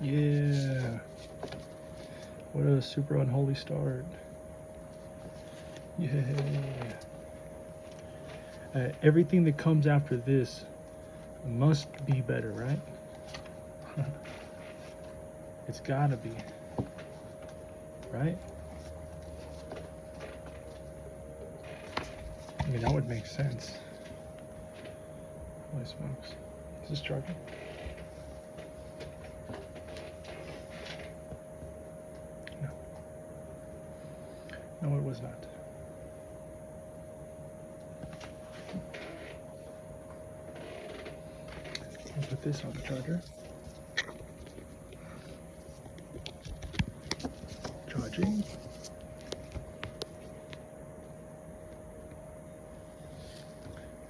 Yeah. What a super unholy start. Yeah. Everything that comes after this must be better, right? It's gotta be. Right? I mean, that would make sense. Holy smokes. Is this charging? No. No, it was not. I'll put this on the charger. Charging.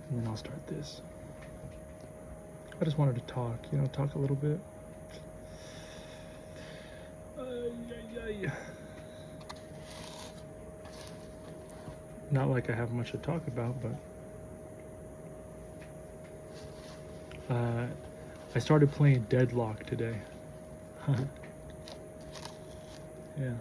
And then I'll start this. I just wanted to talk, talk a little bit. Not like I have much to talk about, but I started playing Deadlock today. Yeah.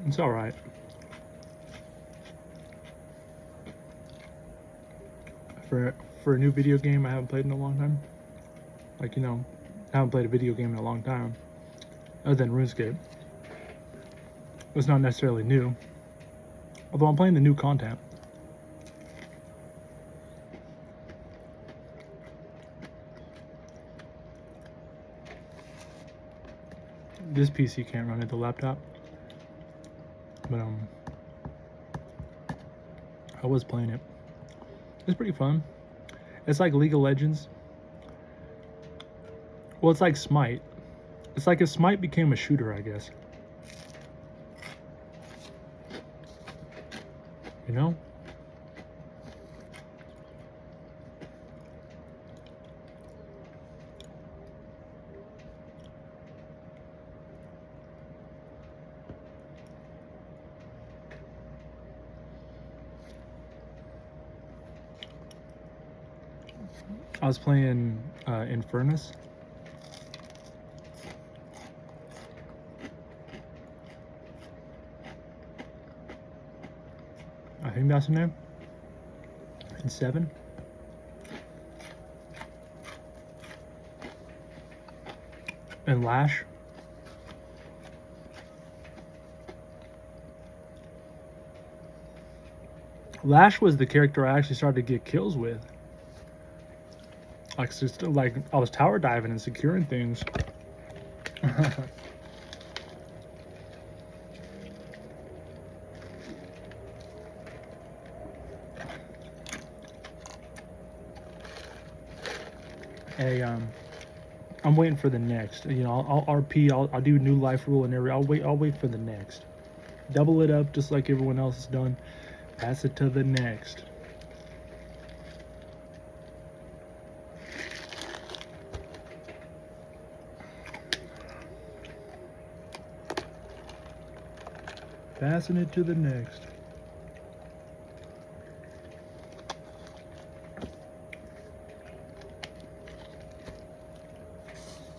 It's all right. For a new video game I haven't played in a long time. Like, I haven't played a video game in a long time, other than RuneScape. It's not necessarily new, although I'm playing the new content. This PC can't run it, the laptop. But I was playing it. It's pretty fun. It's like League of Legends. Well, it's like Smite. It's like if Smite became a shooter, I guess. You know? I was playing Infernus. I think that's the name. In 7. And Lash. Lash was the character I actually started to get kills with. Like I was tower diving and securing things. Hey, I'm waiting for the next. I'll RP. I'll do new life rule and everything. I'll wait for the next. Double it up just like everyone else has done. Pass it to the next. Passing it to the next.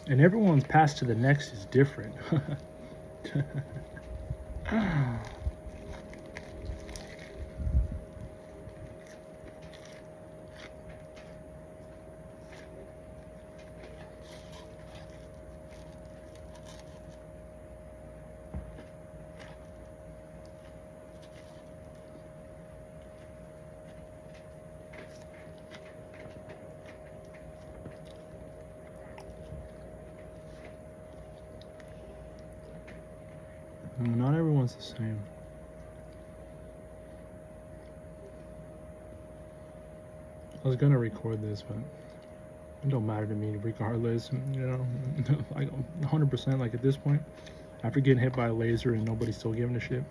And everyone's pass to the next is different. Not everyone's the same. I was gonna record this, but it don't matter to me regardless. Like 100%. Like at this point, after getting hit by a laser and nobody's still giving a shit.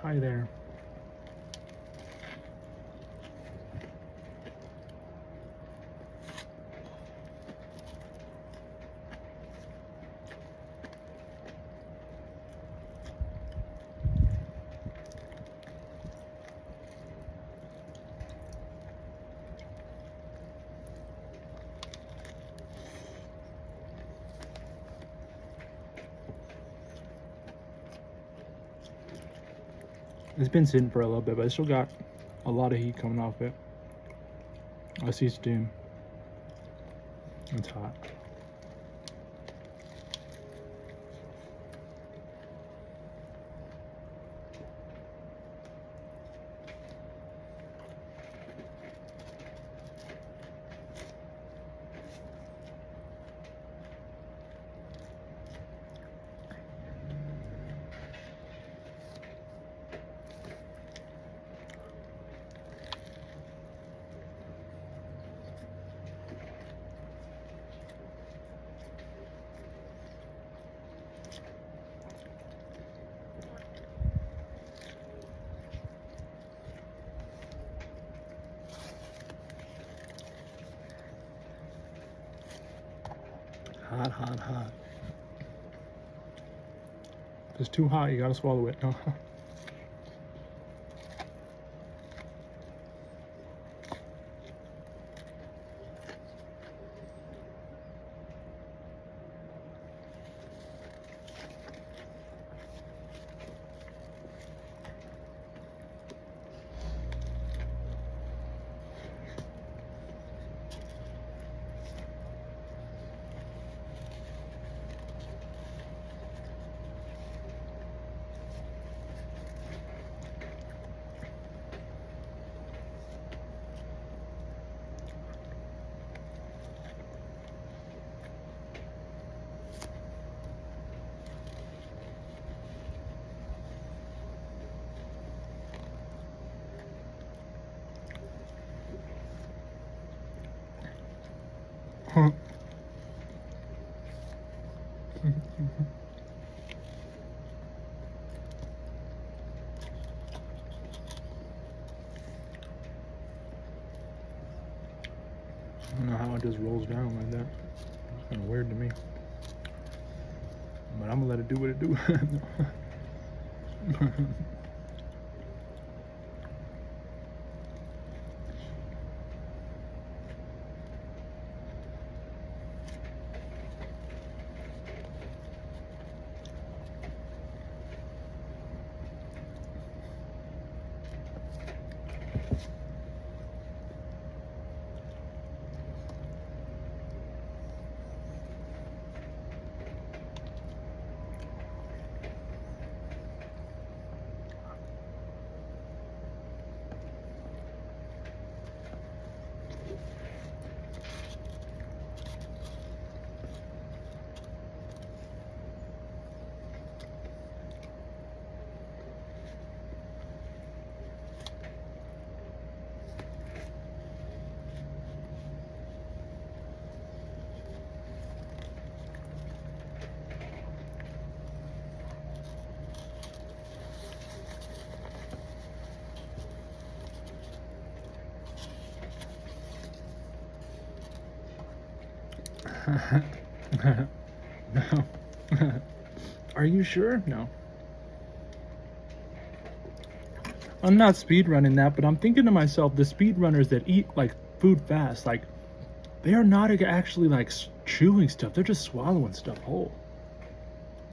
Hi there. It's been sitting for a little bit, but it still got a lot of heat coming off it. I see steam. It's hot. Hot, hot, hot. If it's too hot, you gotta swallow it. No. Huh. I don't know how it just rolls down like that. It's kind of weird to me. But I'm gonna let it do what it do. No. Are you sure? No. I'm not speed running that, but I'm thinking to myself, the speed runners that eat like food fast, like they are not actually like chewing stuff; they're just swallowing stuff whole.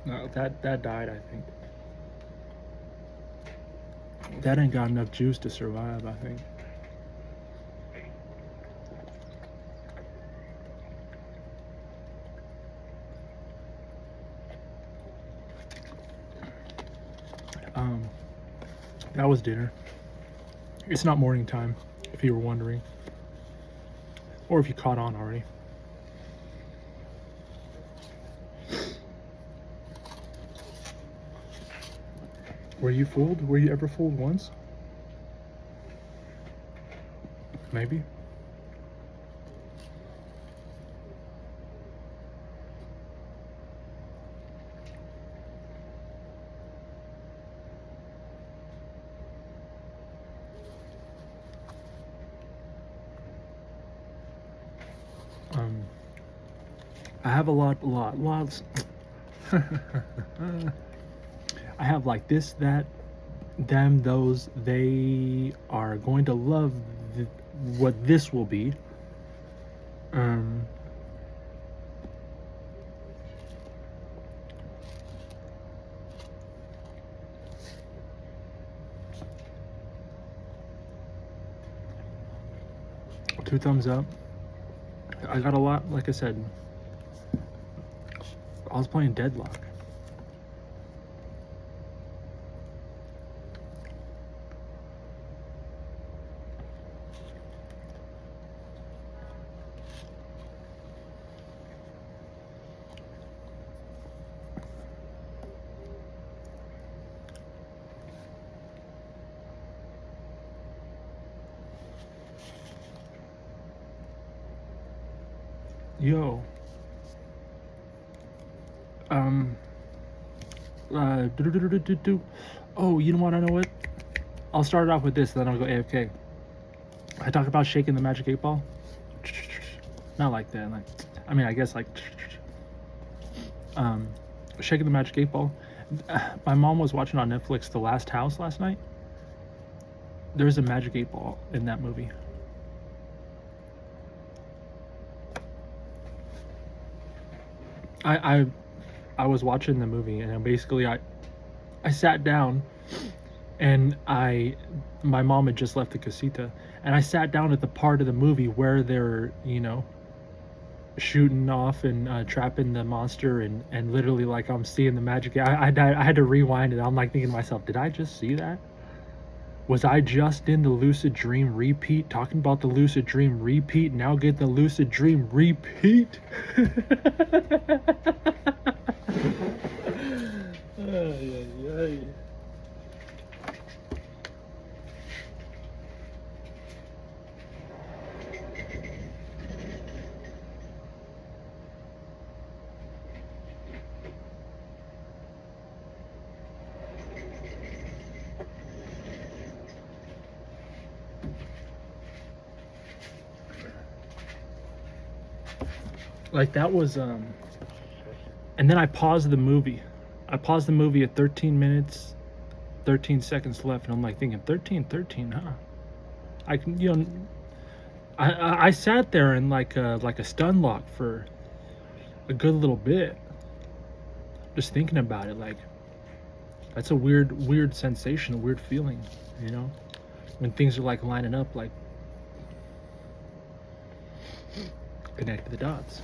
No, that died. I think that ain't got enough juice to survive. I think. That was dinner. It's not morning time, if you were wondering, or if you caught on already. Were you fooled? Were you ever fooled once? Maybe. I have lots. I have like this, that, them, those. They are going to love what this will be. Two thumbs up. I got a lot, like I said. I was playing Deadlock. Yo. Oh, you don't want to know what? I'll start it off with this, then I'll go AFK. I talked about shaking the magic 8 ball. Not like that. Like, I mean, I guess like shaking the magic 8 ball. My mom was watching on Netflix The Last House last night. There's a magic 8 ball in that movie. I was watching the movie, and basically I sat down, and my mom had just left the casita, and I sat down at the part of the movie where they're, you know, shooting off and trapping the monster, and literally like I'm seeing the magic. I had to rewind it. I'm like thinking to myself, did I just see that? Was I just in the lucid dream repeat, talking about the lucid dream repeat, now get the lucid dream repeat? Ay, ay, ay. Like that was and then I paused the movie. I paused the movie at 13 minutes 13 seconds left, and I'm like thinking 13, huh? I can, you know, I sat there in like a stun lock for a good little bit, just thinking about it. Like that's a weird sensation, a weird feeling, you know, when things are like lining up, like connect the dots.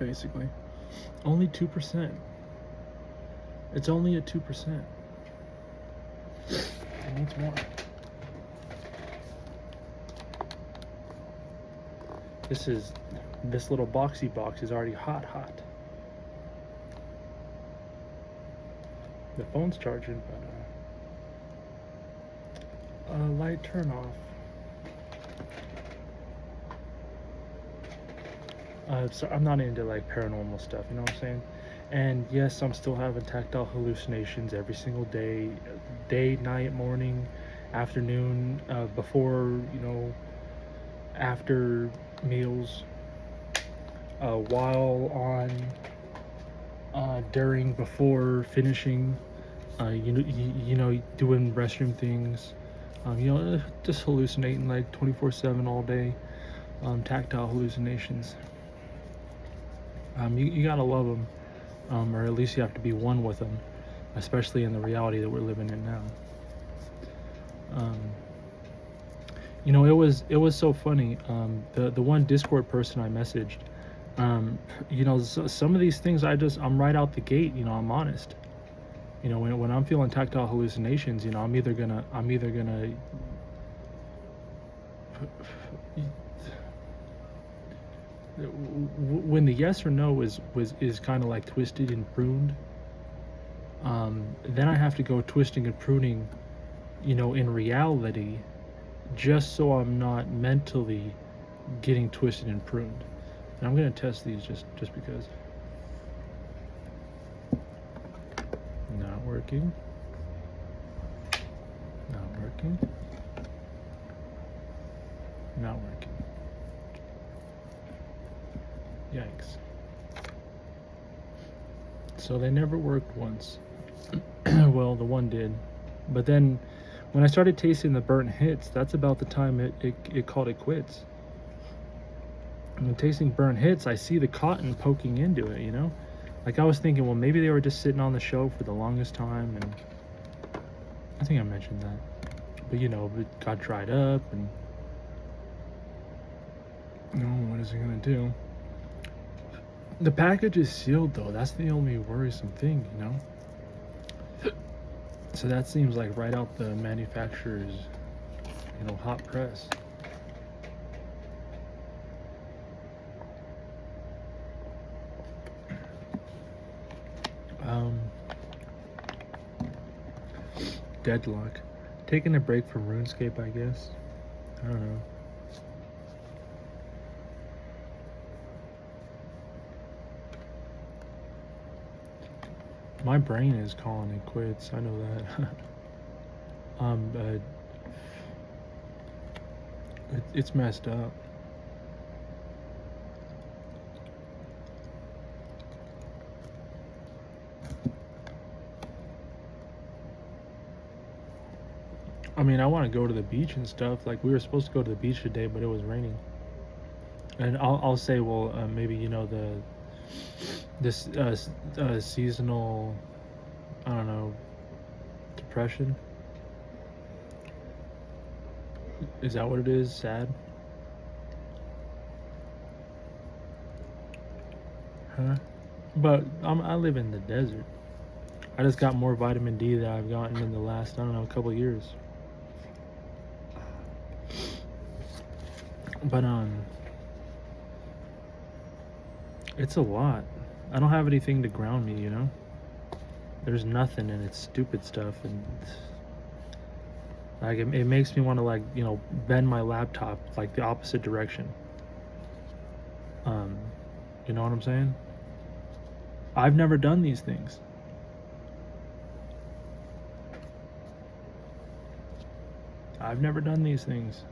basically. Only 2%. It's only at 2%. It needs more. This little boxy box is already hot. The phone's charging, but light turn off. So I'm not into like paranormal stuff, you know what I'm saying? And yes, I'm still having tactile hallucinations every single day, night, morning, afternoon, before, after meals, while on, during, before, finishing, doing restroom things, just hallucinating like 24/7 all day, tactile hallucinations. You gotta love them, or at least you have to be one with them, especially in the reality that we're living in now. It was so funny. The one Discord person I messaged, some of these things I'm right out the gate. I'm honest. When I'm feeling tactile hallucinations, I'm either gonna when the yes or no is kind of like twisted and pruned, then I have to go twisting and pruning, in reality, just so I'm not mentally getting twisted and pruned. And I'm gonna test these just because. Not working. Not working. Not working. Yikes. So they never worked once. Well, the one did. But then when I started tasting the burnt hits, that's about the time it called it quits. And when tasting burnt hits, I see the cotton poking into it, Like I was thinking, well, maybe they were just sitting on the shelf for the longest time, and I think I mentioned that. But it got dried up, and what is it gonna do? The package is sealed though. That's the only worrisome thing, So that seems like right out the manufacturer's, hot press. Deadlock. Taking a break from RuneScape, I guess. I don't know. My brain is calling it quits. I know that. It's messed up. I mean, I want to go to the beach and stuff. Like, we were supposed to go to the beach today, but it was raining. And I'll say, well, maybe this seasonal, I don't know, depression. Is that what it is? Sad? Huh? But I live in the desert. I just got more vitamin D than I've gotten in the last, I don't know, couple of years. But it's a lot. I don't have anything to ground me, There's nothing, and it's stupid stuff, and like it makes me want to bend my laptop like the opposite direction. You know what I'm saying? I've never done these things. I've never done these things.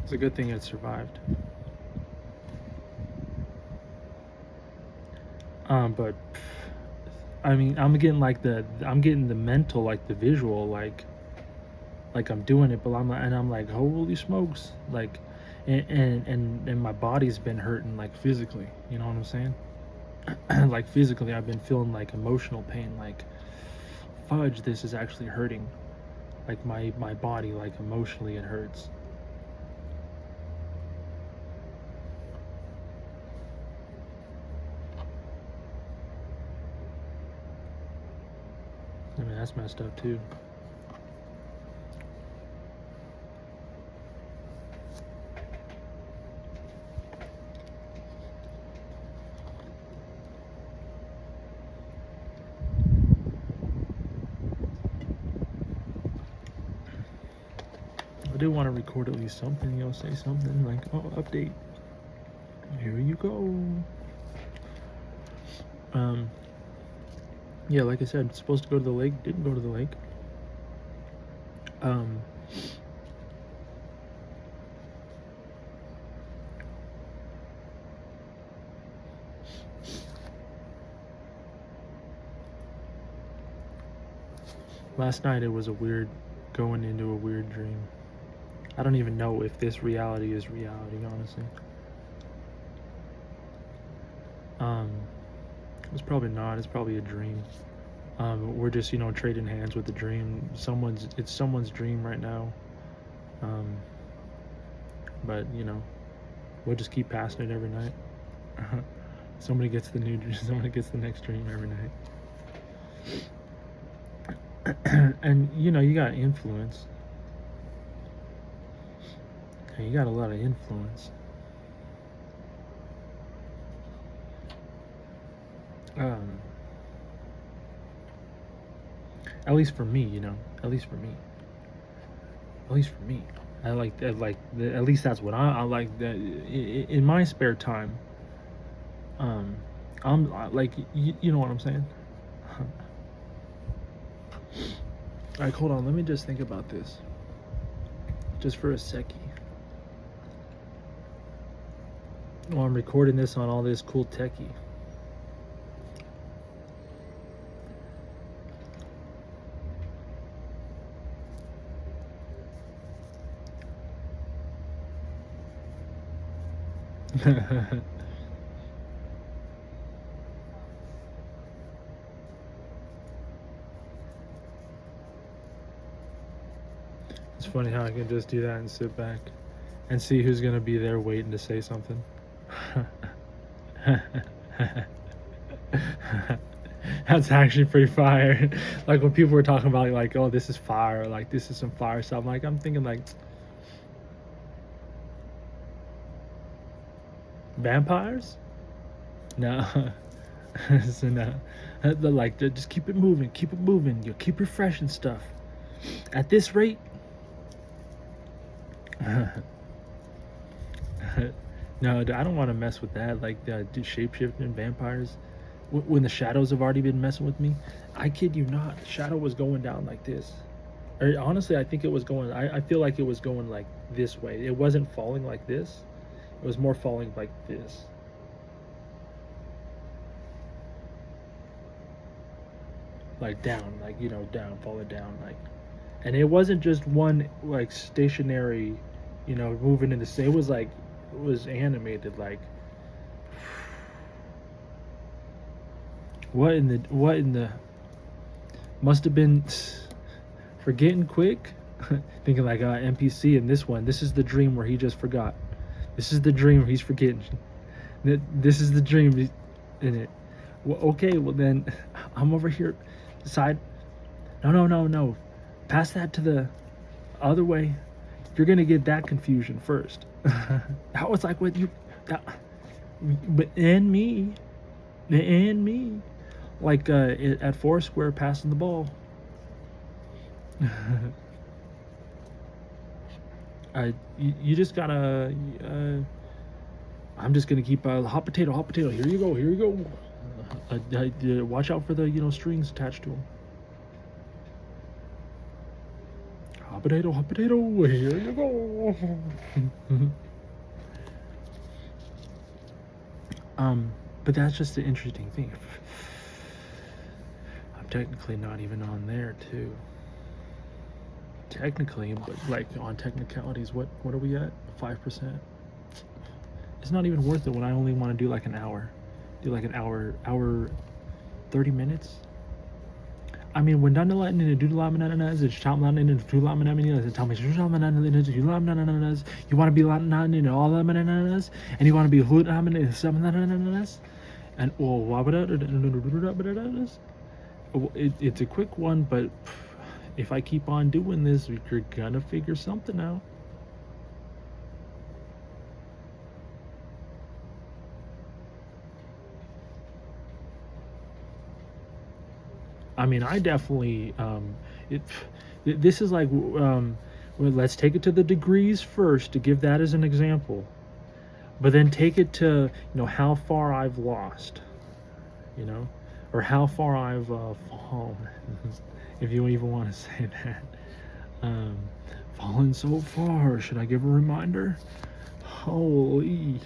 It's a good thing it survived. But I mean, I'm getting the mental, like the visual, like I'm doing it, but I'm like, holy smokes, like, and my body's been hurting, like physically, you know what I'm saying? Like physically, I've been feeling like emotional pain, like, fudge, this is actually hurting. Like my body, like emotionally it hurts. I mean, that's messed up too. I do want to record at least something, you know, say something like, oh, update. Here you go. Yeah, like I said, supposed to go to the lake, didn't go to the lake. Last night it was going into a weird dream. I don't even know if this reality is reality, honestly. It's probably not. It's probably a dream. We're just, you know, trading hands with the dream. It's someone's dream right now. But you know, we'll just keep passing it every night. Somebody gets the next dream every night. And you know, you got influence. And you got a lot of influence. At least for me, you know. At least for me. At least that's what I like. That in my spare time. I'm like, you know what I'm saying. Like, hold on. Let me just think about this. Just for a seckie. Well, I'm recording this on all this cool techie. It's funny how I can just do that and sit back and see who's gonna be there waiting to say something. That's actually pretty fire. Like when people were talking about like, oh, this is fire, like this is some fire stuff. Like I'm thinking like vampires? No. So no. Like just keep it moving, you keep refreshing stuff. At this rate. No, I don't want to mess with that. Like shape-shifting vampires. When the shadows have already been messing with me, I kid you not, the shadow was going down like this. Or honestly, I think it was going. I feel like it was going like this way. It wasn't falling like this. It was more falling like this. Like down, like, you know, down, falling down, like. And it wasn't just one like stationary, you know, moving in the same. It was like, it was animated, like. What in the must have been forgetting quick. Thinking like NPC in this one. This is the dream where he just forgot. This is the dream where he's forgetting. This is the dream in it. Well, okay, well then I'm over here side. No. Pass that to the other way. You're gonna get that confusion first. That was like what you but and me. Like at Foursquare passing the ball. You just gotta. I'm just gonna keep hot potato. Here you go. Watch out for the, you know, strings attached to them. Hot potato. Here you go. But that's just the interesting thing. I'm technically not even on there too. Technically, but like on technicalities, what are we at? 5%. It's not even worth it when I only want to do like an hour. Do like an hour 30 minutes. I mean, when Dandelion in a Doodle it's Chapman in a Doodle tell me, you want to be Latin in all and you want to be Hood in some and it's a quick one, but if I keep on doing this, we're gonna figure something out. I mean, I definitely this is like well, let's take it to the degrees first to give that as an example, but then take it to how far I've lost, or how far I've fallen, if you even want to say that. Fallen so far. Should I give a reminder? Holy.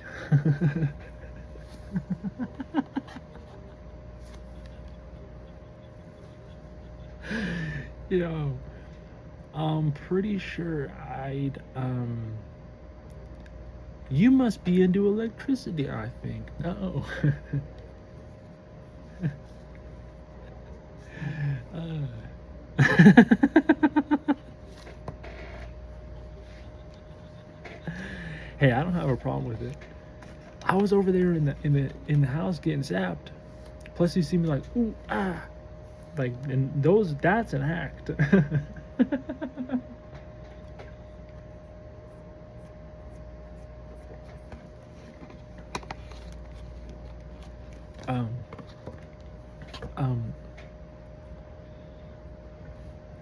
I'm pretty sure I'd you must be into electricity, I think. No. Hey, I don't have a problem with it. I was over there in the house getting zapped. Plus, you see me like, ooh, ah, like, and that's an act.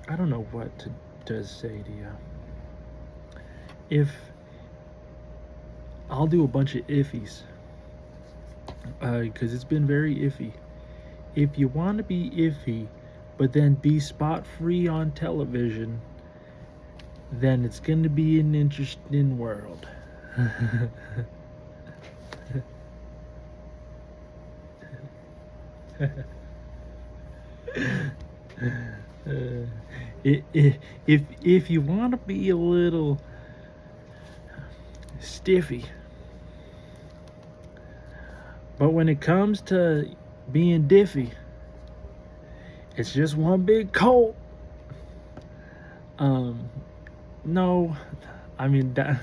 I don't know what to say to you. If I'll do a bunch of iffies, because it's been very iffy. If you want to be iffy, but then be spot free on television, then it's going to be an interesting world. If you want to be a little stiffy, but when it comes to being diffy, it's just one big cold. No, I mean that.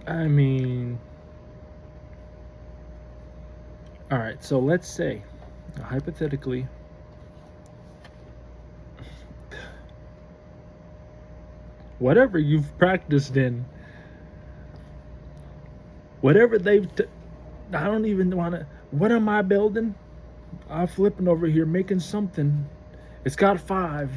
I mean, all right, so let's say, hypothetically, whatever you've practiced in, whatever I don't even want to, what am I building? I'm flipping over here, making something. It's got 5.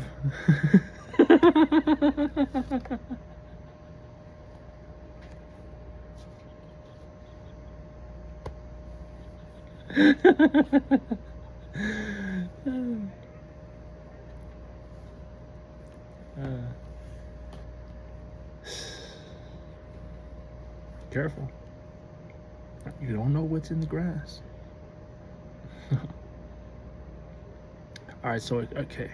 Careful. You don't know what's in the grass. All right, so okay.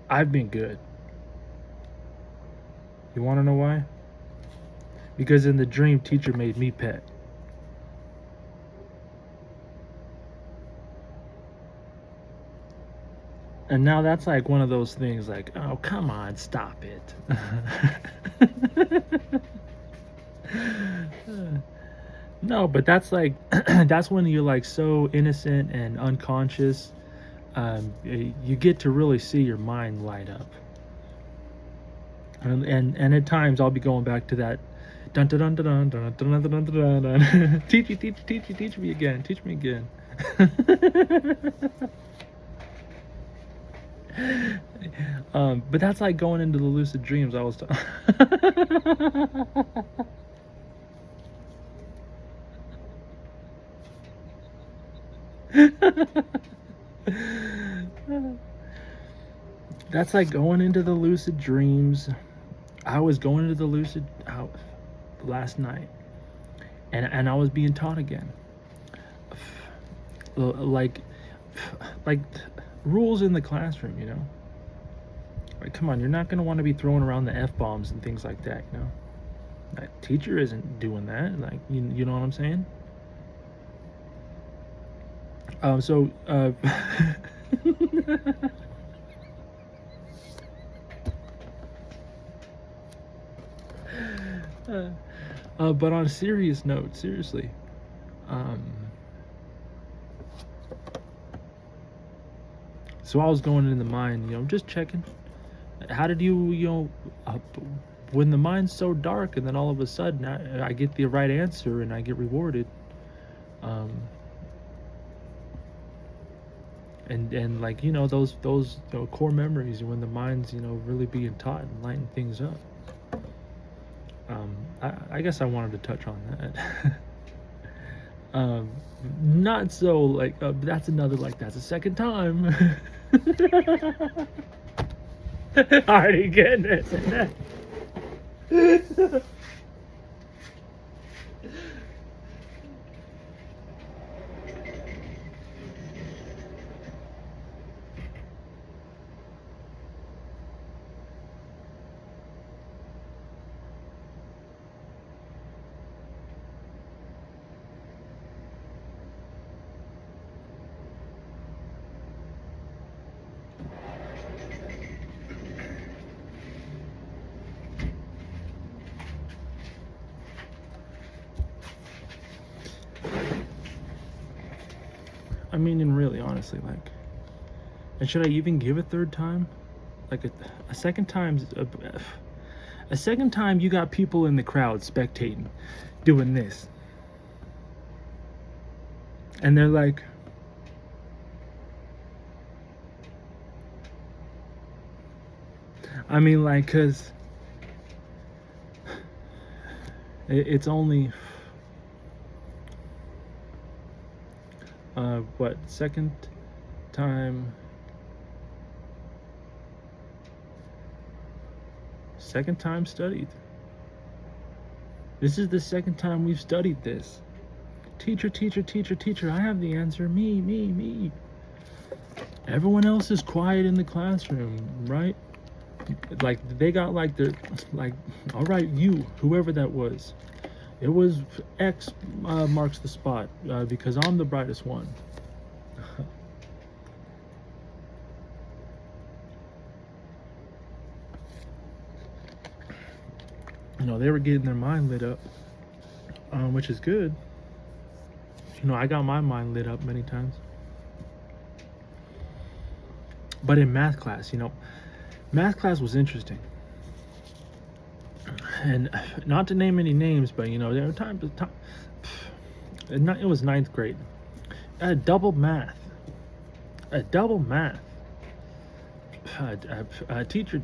I've been good. You want to know why? Because in the dream, teacher made me pet. And now that's like one of those things like, oh, come on, stop it. No, but that's like, that's when you're like so innocent and unconscious. You get to really see your mind light up. And at times I'll be going back to that dun dun dun dun dun dun dun dun dun dun. Teach me again. Teach me again. But that's like going into the lucid dreams I was talking. That's like going into the lucid dreams. I was going into the lucid out last night, and I was being taught again. Like rules in the classroom, you know. Like, come on, you're not going to want to be throwing around the F-bombs and things like that, you know. That teacher isn't doing that. Like, you know what I'm saying? So, but on a serious note, seriously, so I was going in the mind, you know, just checking. How did you when the mind's so dark and then all of a sudden I get the right answer and I get rewarded, and like, you know, those core memories when the mind's, you know, really being taught and lighting things up. I guess I wanted to touch on that. Not so like that's another, like, that's a second time. Already getting it. I mean, and really, honestly, like, and should I even give a third time? Like a second time, a second time you got people in the crowd spectating, doing this, and they're like, I mean, like, cause it's only what, second time studied. This is the second time we've studied this. Teacher, I have the answer. Me. Everyone else is quiet in the classroom, right? Like, they got like all right, you, whoever that was. It was X marks the spot because I'm the brightest one. You know, they were getting their mind lit up, which is good. You know, I got my mind lit up many times. But in math class, you know, math class was interesting. And not to name any names, but, you know, there were times, it was ninth grade. Double math. Teacher,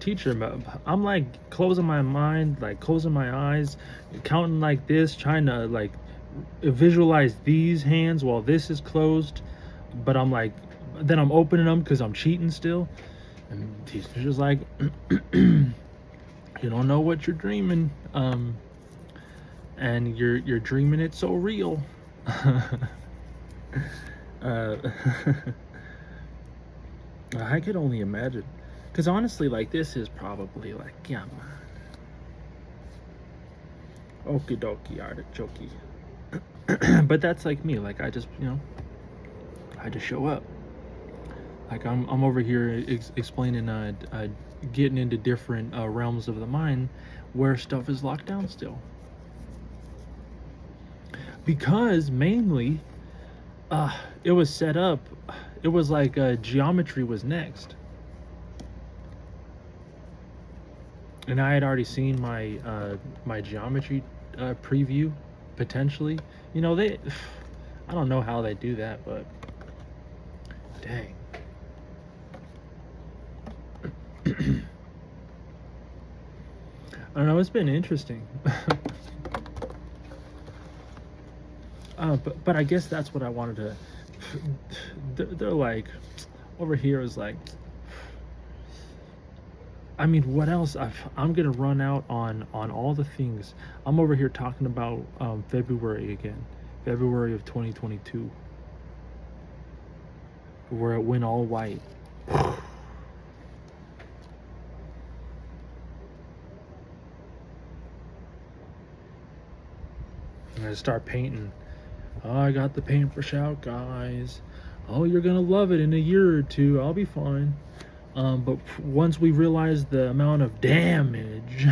I'm like closing my mind, like closing my eyes, counting like this, trying to like visualize these hands while this is closed, but I'm like, then I'm opening them because I'm cheating still. And teacher's just like, you don't know what you're dreaming, and you're dreaming it so real. I could only imagine, because honestly, like, this is probably like, yeah, man, okie dokie, artichoke. But that's like me. Like, I just, you know, I just show up. Like, I'm over here explaining, getting into different realms of the mind where stuff is locked down still. Because mainly, it was set up. It was like geometry was next, and I had already seen my my geometry preview potentially. You know, I don't know how they do that, but dang. I don't know, it's been interesting. But I guess that's what I wanted to. They're like, over here is like, I mean, what else? I'm gonna run out on all the things. I'm over here talking about February again, February of 2022, where it went all white. And I start painting. Oh, I got the paintbrush out, guys. Oh, you're gonna love it in a year or two. I'll be fine. But once we realize the amount of damage,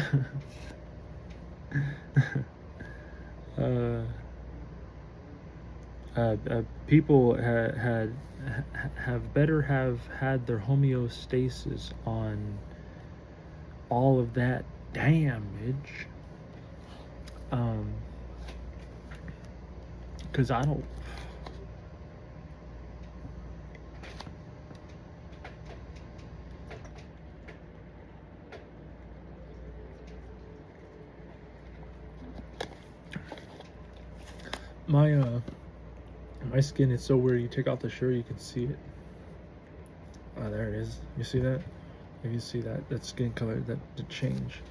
uh, people have better have had their homeostasis on all of that damage. Because I don't. My skin is so weird. You take off the shirt, you can see it. Oh, there it is. You see that? If you see that skin color, the change.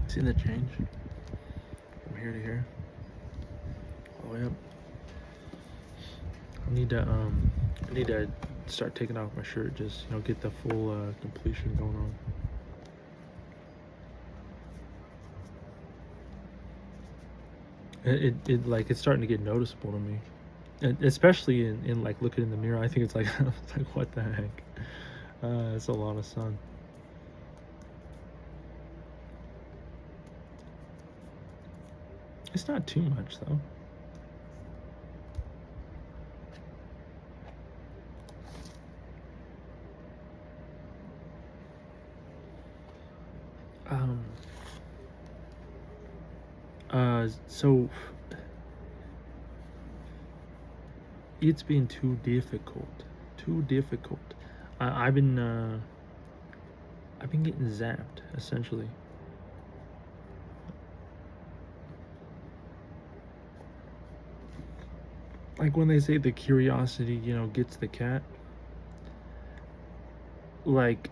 See the change from here to here, all the way up. I need to start taking off my shirt, just get the full completion going on. It's starting to get noticeable to me, and especially in like looking in the mirror. I think it's like it's like, what the heck? It's a lot of sun. It's not too much though. So it's been too difficult. I've been getting zapped essentially. Like when they say the curiosity, gets the cat. Like,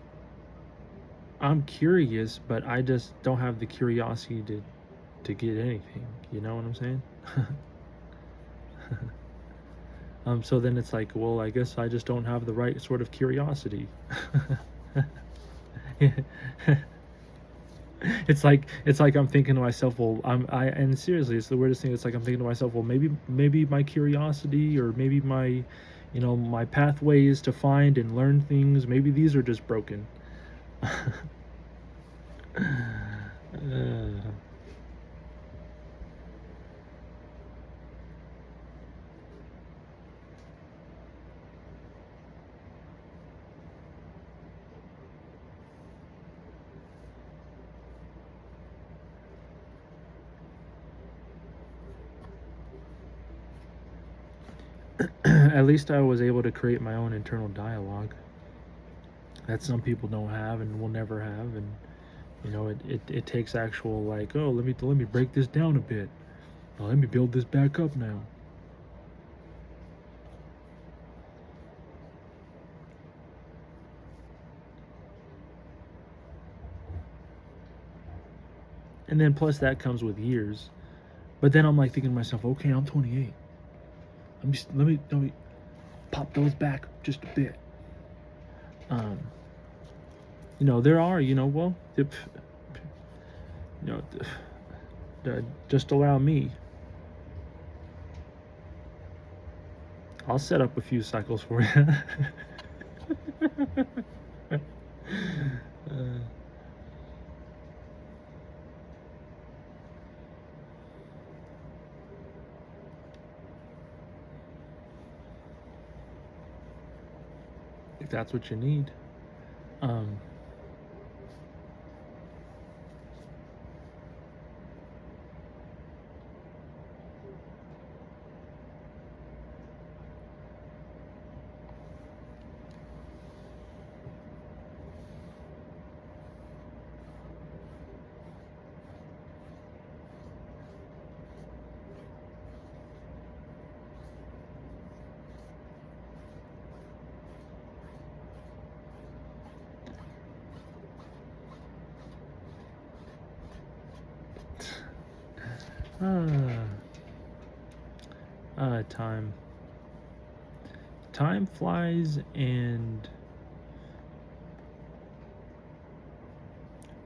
I'm curious, but I just don't have the curiosity to get anything. You know what I'm saying? So then it's like, well, I guess I just don't have the right sort of curiosity. It's like I'm thinking to myself, well, and seriously, it's the weirdest thing. It's like I'm thinking to myself, well, maybe my curiosity, or maybe my, my pathways to find and learn things, maybe these are just broken. At least I was able to create my own internal dialogue that some people don't have and will never have, and it takes actual, like, oh, let me break this down a bit. Oh, let me build this back up now. And then plus that comes with years. But then I'm like thinking to myself, okay, I'm 28. Let me pop those back just a bit. There are, well, just allow me. I'll set up a few cycles for you. If that's what you need. Time flies, and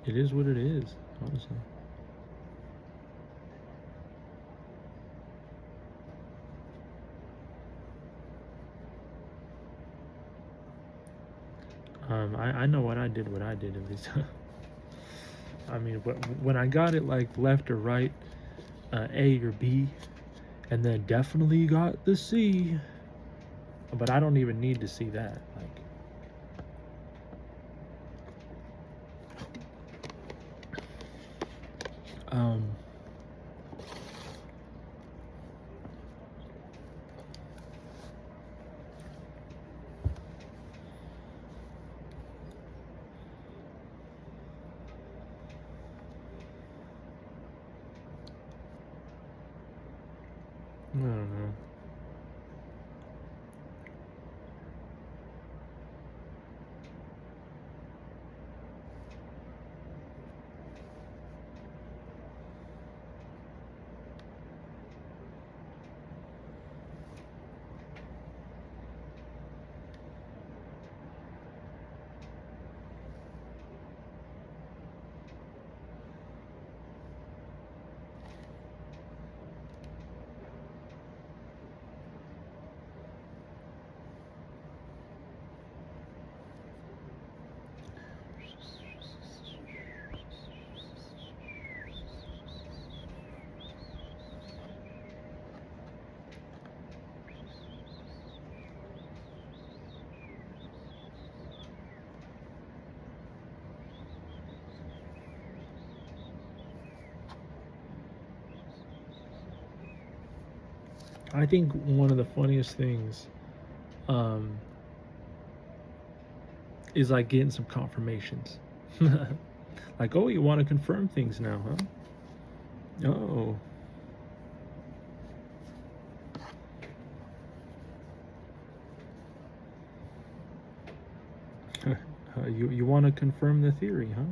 it is what it is, honestly. I know what I did at least. I mean, when I got it like left or right, A or B, and then definitely got the C. But I don't even need to see that. Um, I don't know. I think one of the funniest things is like getting some confirmations. Like, oh, you want to confirm things now, huh? Oh. You want to confirm the theory, huh?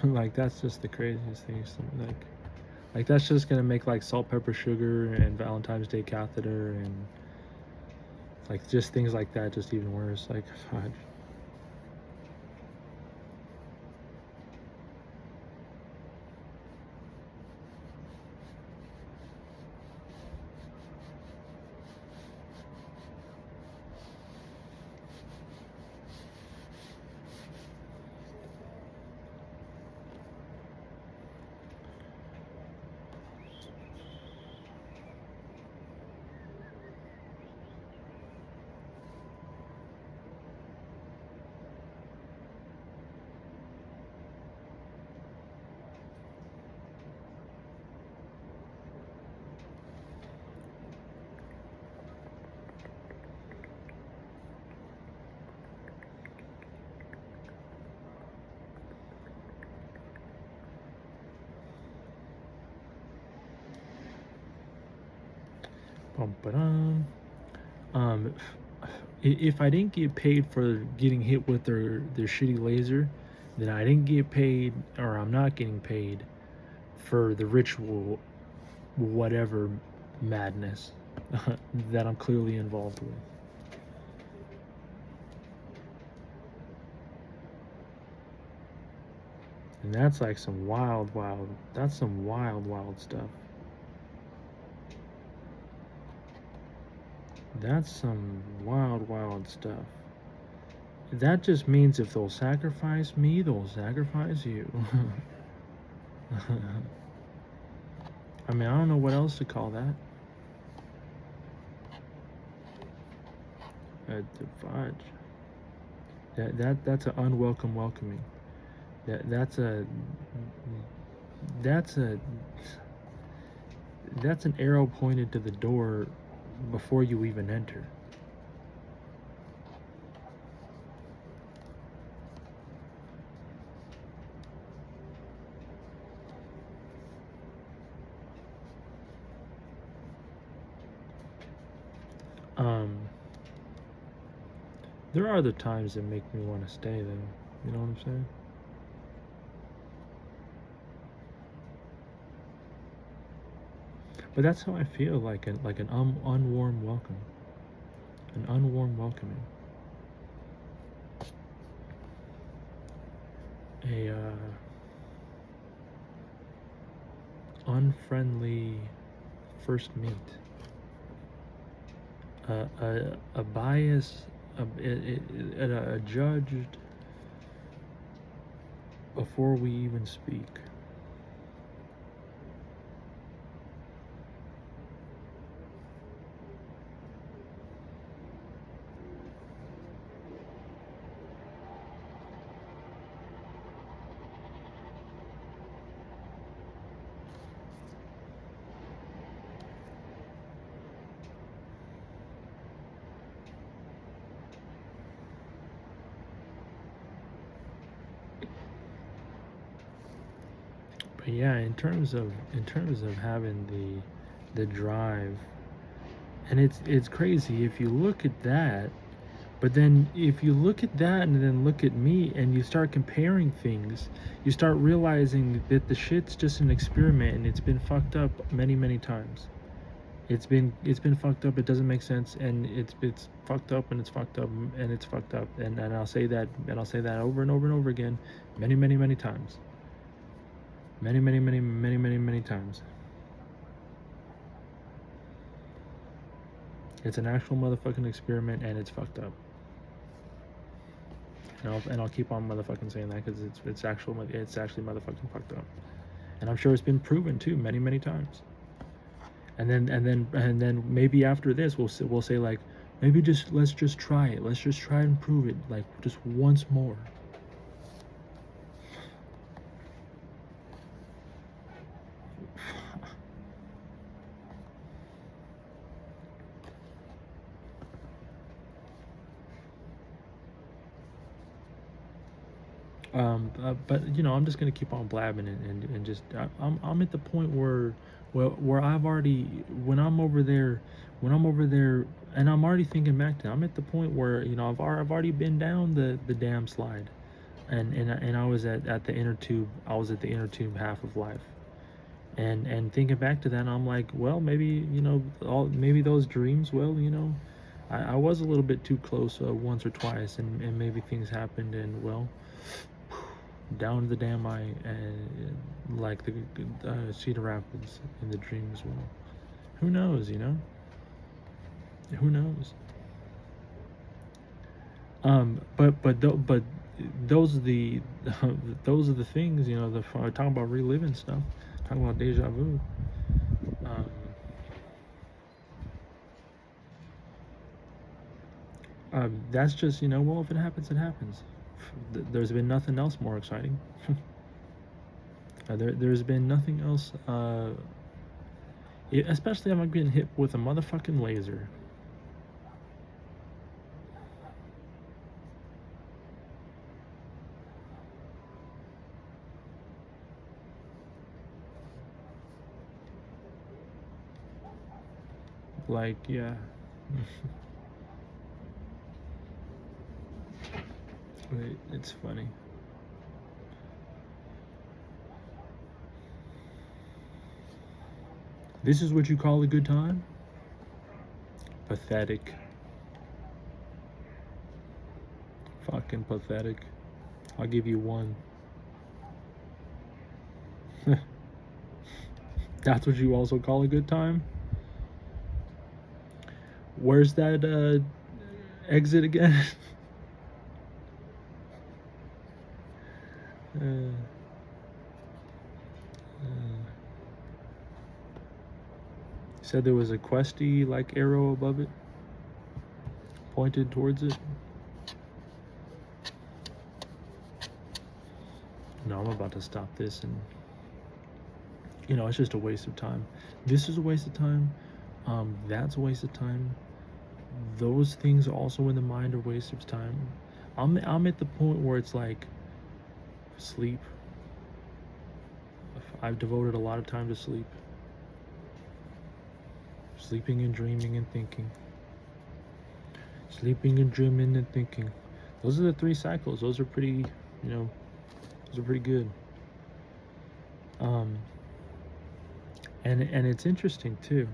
Like, that's just the craziest thing. Like that's just gonna make like salt, pepper, sugar, and Valentine's Day catheter, and like just things like that, just even worse. Like, God. Um, if I didn't get paid for getting hit with their shitty laser, then I didn't get paid, or I'm not getting paid for the ritual, whatever madness that I'm clearly involved with. And that's like some that's some wild stuff. That's some wild stuff. That just means if they'll sacrifice me, they'll sacrifice you. I mean, I don't know what else to call that. The fudge. That's an unwelcome welcoming. That's an arrow pointed to the door before you even enter. There are other times that make me want to stay though. You know what I'm saying? But that's how I feel, like an unwarm welcome, an unwarm welcoming, a unfriendly first meet. a bias, a judged before we even speak. But yeah, in terms of having the drive, and it's crazy if you look at that. But then if you look at that and then look at me and you start comparing things, you start realizing that the shit's just an experiment and it's been fucked up many times. It's been fucked up. It doesn't make sense, and it's fucked up, and it's fucked up, and it's fucked up, and I'll say that over and over and over again, many times, many times. It's an actual motherfucking experiment, and it's fucked up. And I'll keep on motherfucking saying that because it's actually motherfucking fucked up, and I'm sure it's been proven too many times. And then maybe after this we'll say like, maybe let's just try it. Let's just try and prove it like just once more. But I'm just gonna keep on blabbing and just I'm at the point where I've already when I'm over there and I'm already thinking back to I'm at the point where I've already been down the damn slide, and I was at the inner tube. I was at the inner tube half of life, and thinking back to that, I'm like, well, maybe maybe those dreams, well, I was a little bit too close once or twice, and maybe things happened, and well, down the damn eye, like the Cedar Rapids in the dream as well. Who knows, Who knows? But those are the those are the things, talking about reliving stuff, talking about deja vu. That's just, well, if it happens, it happens. There's been nothing else more exciting. There's been nothing else, especially if I'm getting hit with a motherfucking laser. Like, yeah. It's funny. This is what you call a good time? Pathetic. Fucking pathetic. I'll give you one. That's what you also call a good time? Where's that exit again? Said there was a questy like arrow above it, pointed towards it. No, I'm about to stop this, and it's just a waste of time. This is a waste of time. That's a waste of time. Those things also in the mind are waste of time. I'm at the point where it's like sleep. I've devoted a lot of time to sleep. Sleeping and dreaming and thinking. Sleeping and dreaming and thinking. Those are the 3 cycles. Those are pretty, those are pretty good. And it's interesting too.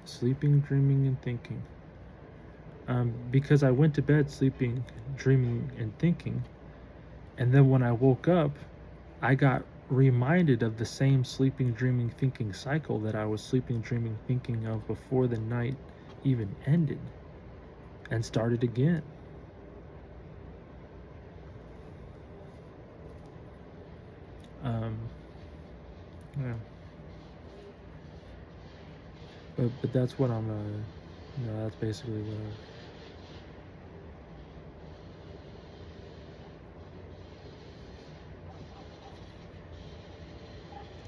Sleeping, dreaming, and thinking. Because I went to bed sleeping, dreaming, and thinking, and then when I woke up, I got reminded of the same sleeping, dreaming, thinking cycle that I was sleeping, dreaming, thinking of before the night even ended and started again. Yeah. But that's what I'm, that's basically what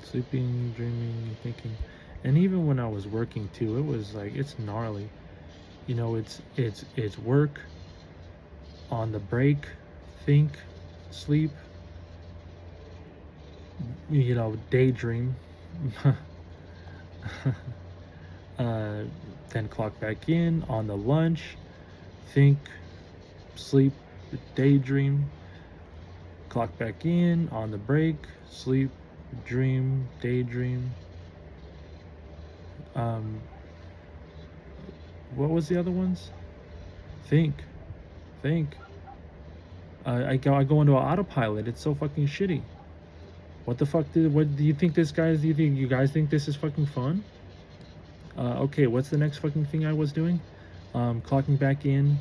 sleeping, dreaming, thinking. And even when I was working too, it was like, it's gnarly. You know, it's work, on the break, think, sleep, you know, daydream. Then clock back in on the lunch, think, sleep, daydream, clock back in on the break, sleep, dream, daydream. What was the other ones? Think. I go into an autopilot. It's so fucking shitty. What the fuck what do you think this guys? Do you guys think this is fucking fun? Okay, what's the next fucking thing I was doing? Clocking back in,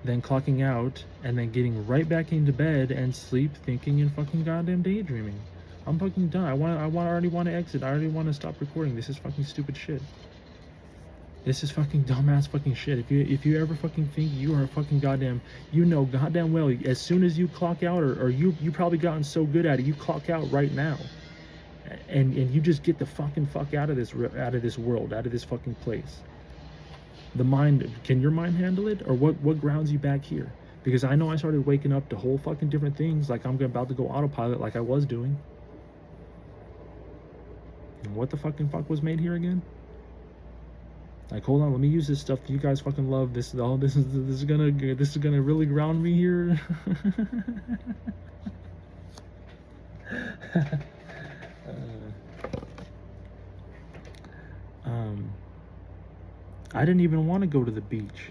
then clocking out, and then getting right back into bed and sleep, thinking and fucking goddamn daydreaming. I'm fucking done. I already want to exit. I already want to stop recording. This is fucking stupid shit. This is fucking dumbass fucking shit. If you ever fucking think you are fucking goddamn, you know goddamn well, as soon as you clock out, or you probably gotten so good at it, you clock out right now, and you just get the fucking fuck out of this world, out of this fucking place. The mind, can your mind handle it, or what grounds you back here? Because I know I started waking up to whole fucking different things, like I'm about to go autopilot, like I was doing. And what the fucking fuck was made here again? Like, hold on, let me use this stuff that you guys fucking love. This is gonna really ground me here. I didn't even want to go to the beach.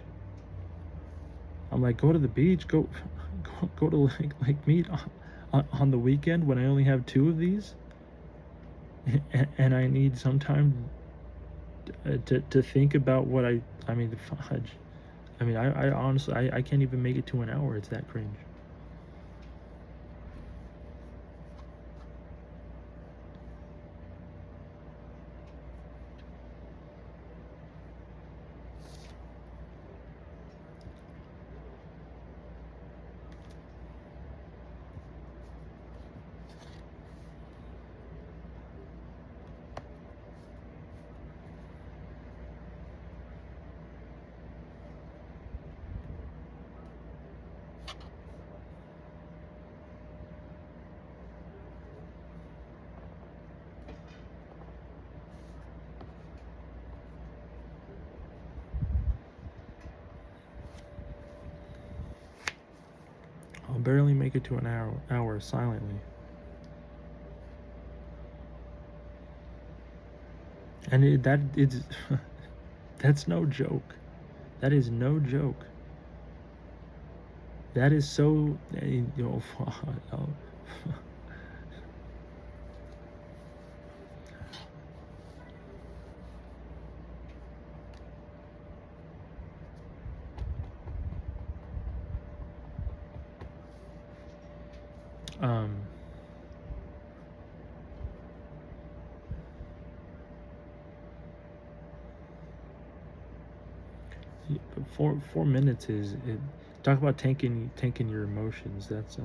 I'm like, go to the beach, go to like meet on the weekend when I only have 2 of these, and I need some time to think about what I mean, the fudge. I mean, I honestly, I can't even make it to an hour. It's that cringe. I'll barely make it to an hour silently. And that's no joke. That is no joke. That is so, you know, four minutes is it. Talk about tanking your emotions. That's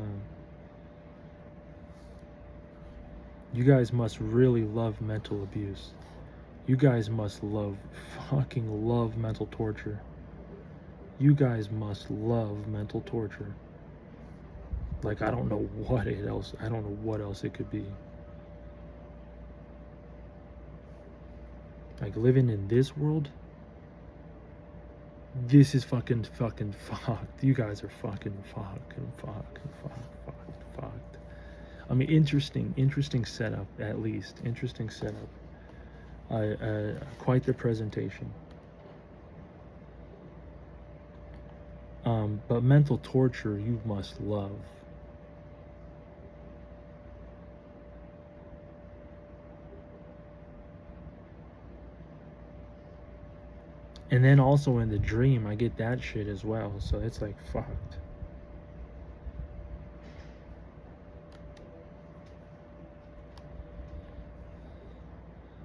you guys must really love mental abuse. You guys must fucking love mental torture. You guys must love mental torture. Like, I don't know what else it could be. Like, living in this world, this is fucking fucked. You guys are fucking fucked. I mean, interesting setup, at least. Interesting setup. Quite the presentation. But mental torture, you must love. And then also in the dream, I get that shit as well. So it's like fucked.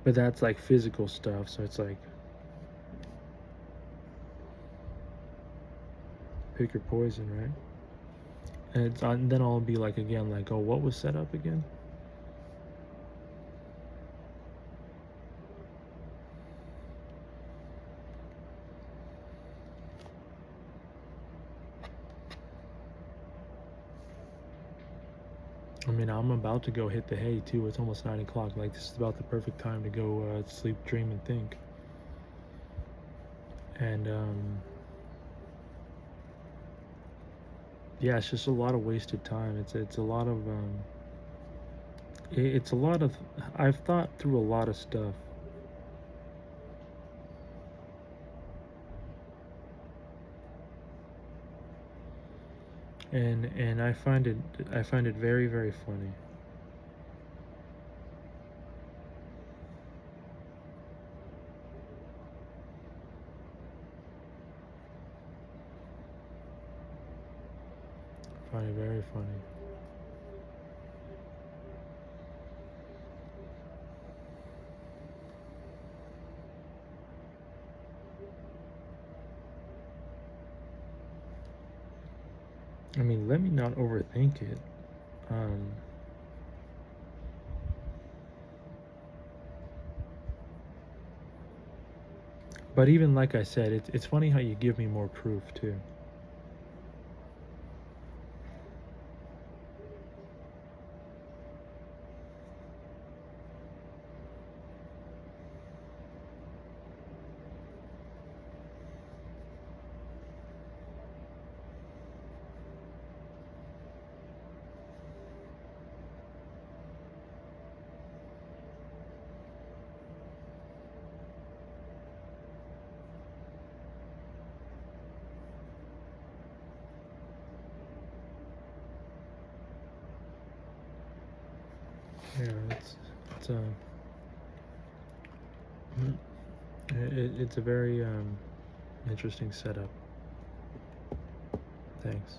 But that's like physical stuff. So it's like pick your poison, right? And then I'll be like again, like, oh, what was set up again? I mean, I'm about to go hit the hay too. It's almost 9 o'clock. Like, this is about the perfect time to go sleep, dream, and think. And yeah, it's just a lot of wasted time. It's a lot of it's a lot of. I've thought through a lot of stuff. And I find it very, very funny. I find it very funny. I mean, let me not overthink it. But even like I said, it's funny how you give me more proof too. Yeah, it's a it's a very interesting setup. Thanks.